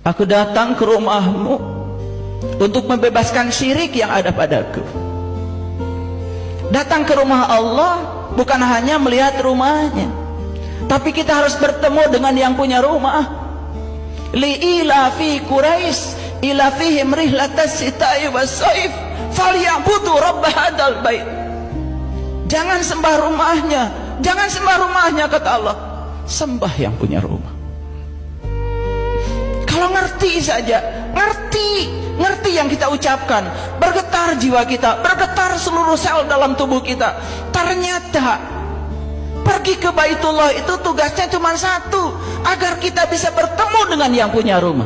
Aku datang ke rumahmu untuk membebaskan syirik yang ada padaku. Datang ke rumah Allah bukan hanya melihat rumahnya, tapi kita harus bertemu dengan yang punya rumah. Li'ila fi Quraisy ila fihim rihlatas sita'i was-saif falyabudu rabb hadzal bait. Jangan sembah rumahnya, jangan sembah rumahnya, kata Allah. Sembah yang punya rumah. Kalau ngerti saja, ngerti yang kita ucapkan, bergetar jiwa kita, bergetar seluruh sel dalam tubuh kita. Ternyata pergi ke Baitullah itu tugasnya cuma satu, agar kita bisa bertemu dengan yang punya rumah.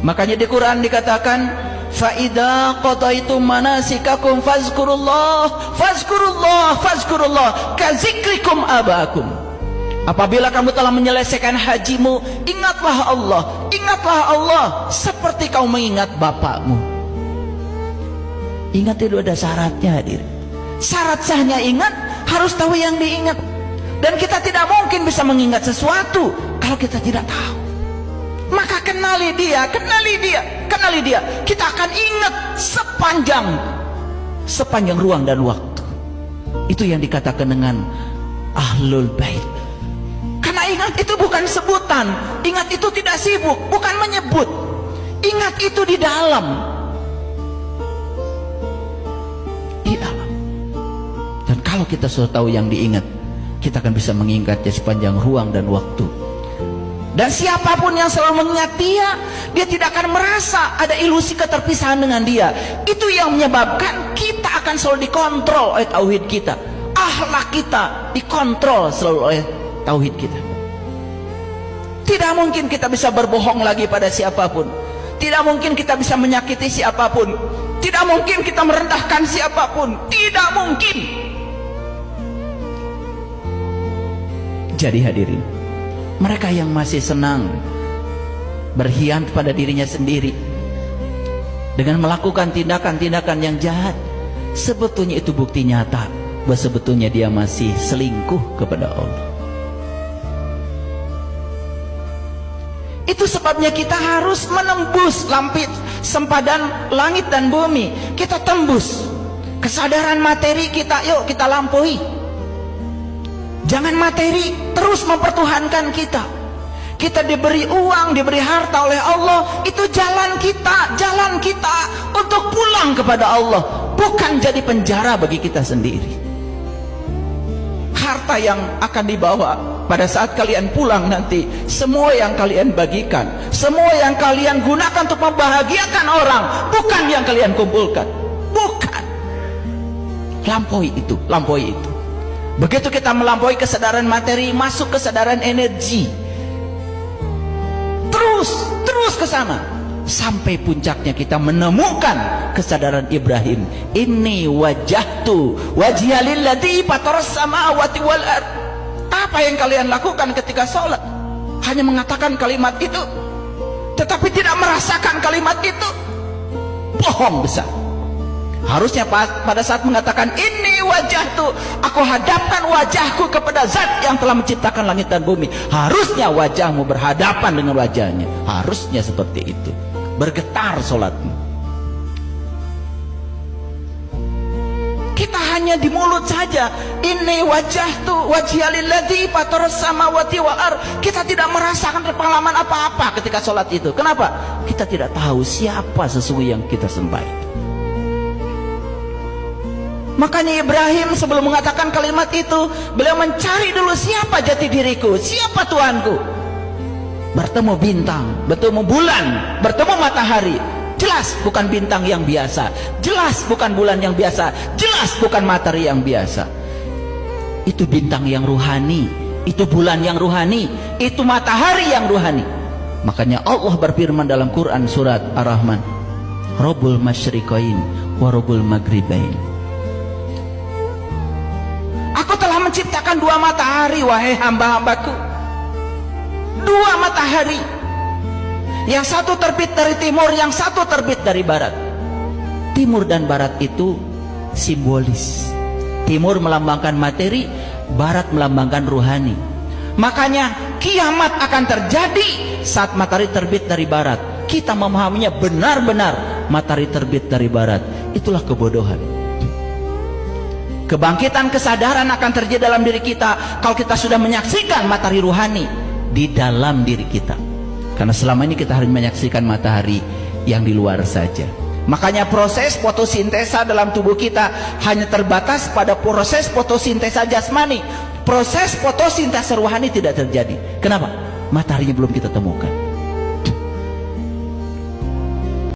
Makanya di Quran dikatakan, fa idza qadaitum manasikakum fazkurullah ka zikrikum abakum. Apabila kamu telah menyelesaikan hajimu, ingatlah Allah seperti kau mengingat bapakmu. Ingat itu ada syaratnya, hadir. Syarat sahnya ingat, harus tahu yang diingat. Dan kita tidak mungkin bisa mengingat sesuatu kalau kita tidak tahu. Maka kenali dia. Kita akan ingat sepanjang ruang dan waktu. Itu yang dikatakan dengan Ahlul Bait. Karena ingat itu bukan sebutan, ingat itu tidak sibuk, bukan menyebut. Ingat itu di dalam. Dan kalau kita sudah tahu yang diingat, kita akan bisa mengingatnya sepanjang ruang dan waktu. Dan siapapun yang selalu mengingat dia tidak akan merasa ada ilusi keterpisahan dengan dia. Itu yang menyebabkan kita akan selalu dikontrol oleh tauhid kita. Akhlak kita dikontrol selalu oleh tauhid kita. Tidak mungkin kita bisa berbohong lagi pada siapapun. Tidak mungkin kita bisa menyakiti siapapun. Tidak mungkin kita merendahkan siapapun. Tidak mungkin. Jadi hadirin, mereka yang masih senang berkhianat pada dirinya sendiri dengan melakukan tindakan-tindakan yang jahat, sebetulnya itu bukti nyata bahwa sebetulnya dia masih selingkuh kepada Allah. Itu sebabnya kita harus menembus sempadan langit dan bumi. Kita tembus kesadaran materi kita, yuk kita lampaui. Jangan materi terus mempertuhankan kita. Kita diberi uang, diberi harta oleh Allah, itu jalan kita untuk pulang kepada Allah, bukan jadi penjara bagi kita sendiri. Harta yang akan dibawa pada saat kalian pulang nanti, semua yang kalian bagikan, semua yang kalian gunakan untuk membahagiakan orang, bukan yang kalian kumpulkan. Bukan. Lampaui itu. Begitu kita melampaui kesadaran materi, masuk kesadaran energi, terus ke sana sampai puncaknya kita menemukan kesadaran Ibrahim. Inni wajjahtu wajhiya lilladzi fataras samawati wal ard. Apa yang kalian lakukan ketika sholat? Hanya mengatakan kalimat itu, tetapi tidak merasakan kalimat itu. Bohong besar. Harusnya pada saat mengatakan ini wajahtu, aku hadapkan wajahku kepada zat yang telah menciptakan langit dan bumi. Harusnya wajahmu berhadapan dengan wajahnya. Harusnya seperti itu. Bergetar sholatmu. Kita hanya di mulut saja. Ini wajahtu wajhialilladzi fataras samawati wal ard. Kita tidak merasakan pengalaman apa-apa ketika sholat itu. Kenapa? Kita tidak tahu siapa sesungguhnya yang kita sembah itu. Makanya Ibrahim sebelum mengatakan kalimat itu, beliau mencari dulu siapa jati diriku, siapa Tuhanku. Bertemu bintang, bertemu bulan, bertemu matahari. Jelas bukan bintang yang biasa, jelas bukan bulan yang biasa, jelas bukan matahari yang biasa. Itu bintang yang ruhani, itu bulan yang ruhani, itu matahari yang ruhani. Makanya Allah berfirman dalam Quran surat Ar-Rahman, Rabbul Masyriqain wa Rabbul Maghribain. Aku telah menciptakan dua matahari, wahai hamba-hambaku. Dua matahari. Yang satu terbit dari timur, yang satu terbit dari barat. Timur dan barat itu simbolis. Timur melambangkan materi, barat melambangkan ruhani. Makanya kiamat akan terjadi saat matahari terbit dari barat. Kita memahaminya benar-benar matahari terbit dari barat. Itulah kebodohan. Kebangkitan kesadaran akan terjadi dalam diri kita kalau kita sudah menyaksikan matahari ruhani di dalam diri kita. Karena selama ini kita hanya menyaksikan matahari yang di luar saja. Makanya proses fotosintesa dalam tubuh kita hanya terbatas pada proses fotosintesa jasmani. Proses fotosintesa rohani tidak terjadi. Kenapa? Mataharinya belum kita temukan.